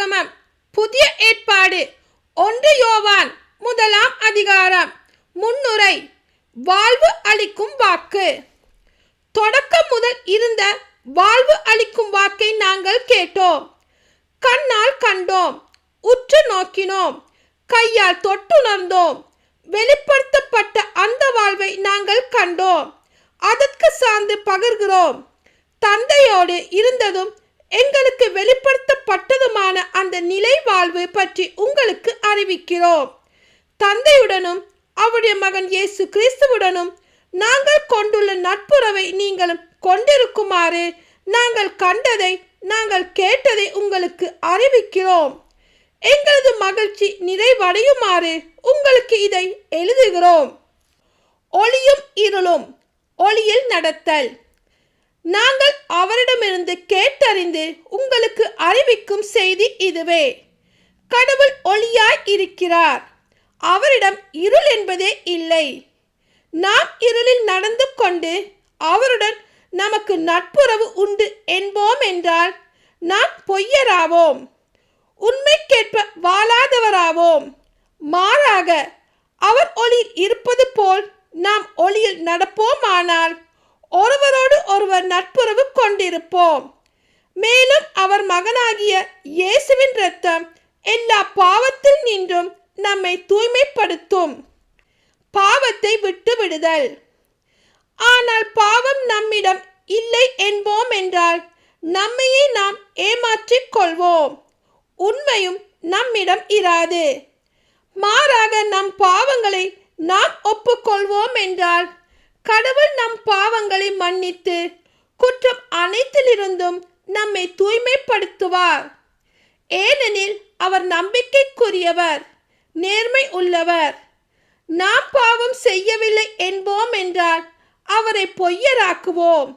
வேதாகமம் புதிய ஏற்பாடு 1 யோவான் 1ஆம் அதிகாரம். முன்னுரை. வாழ்வு அளிக்கும் வாக்கு. தொடக்கம் முதல் இருந்த வாழ்வு அளிக்கும் வாக்கை நாங்கள் கேட்டோம், கண்ணால் கண்டோம், உற்று நோக்கினோம், கையால் தொட்டுணர்ந்தோம். வெளிப்படுத்தப்பட்ட அந்த வாழ்வை நாங்கள் கண்டோம், அதற்கு சார்ந்து பகர்கிறோம். தந்தையோடு இருந்ததும் எங்களுக்கு வெளிப்படுத்தப்பட்டதுமான அந்த நிலை வாழ்வு பற்றி உங்களுக்கு அறிவிக்கிறோம். தந்தையுடனும் அவருடைய மகன் இயேசு கிறிஸ்துவுடனும் நாங்கள் கொண்டுள்ள நட்புறவை நீங்களும் கொண்டிருக்குமாறு நாங்கள் கண்டதை நாங்கள் கேட்டதை உங்களுக்கு அறிவிக்கிறோம். எங்களது மகிழ்ச்சி நிறைவடையுமாறு உங்களுக்கு இதை எழுதுகிறோம். ஒளியும் இருளும். ஒளியில் நடத்தல். நாங்கள் அவரிடமிருந்து கேட்டறிந்து உங்களுக்கு அறிவிக்கும் செய்தி இதுவே: கடவுள் ஒளியாய் இருக்கிறார், அவரிடம் இருள் என்பதே இல்லை. நாம் இருளில் நடந்து கொண்டு அவருடன் நமக்கு நட்புறவு உண்டு என்போம் என்றால் நாம் பொய்யராவோம், உண்மைக்கேற்ப வாழாதவராவோம். மாறாக அவர் ஒளியில் இருப்பது போல் நாம் ஒளியில் நடப்போமானால் ஒருவரோடு ஒருவர் நட்புறவு கொண்டிருப்போம். மேலும் அவர் மகனாகிய இயேசுவின் இரத்தம் எல்லா பாவத்தில் நின்றும் நம்மை தூய்மைப்படுத்தும். பாவத்தை விட்டு விடுதல். ஆனால் பாவம் நம்மிடம் இல்லை என்போம் என்றால் நம்மையே நாம் ஏமாற்றிக் கொள்வோம், உண்மையும் நம்மிடம் இராது. மாறாக நம் பாவங்களை நாம் ஒப்புக்கொள்வோம் என்றால் கடவுள் நம் பாவங்களை மன்னித்து குற்றம் அனைத்திலிருந்தும் நம்மை தூய்மைப்படுத்துவார். ஏனெனில் அவர் நம்பிக்கைக்குரியவர், நேர்மை உள்ளவர். நாம் பாவம் செய்யவில்லை என்போம் என்றால் அவரை பொய்யராக்குவோம்,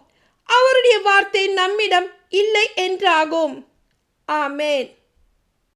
அவருடைய வார்த்தை நம்மிடம் இல்லை என்றாகும். ஆமேன்.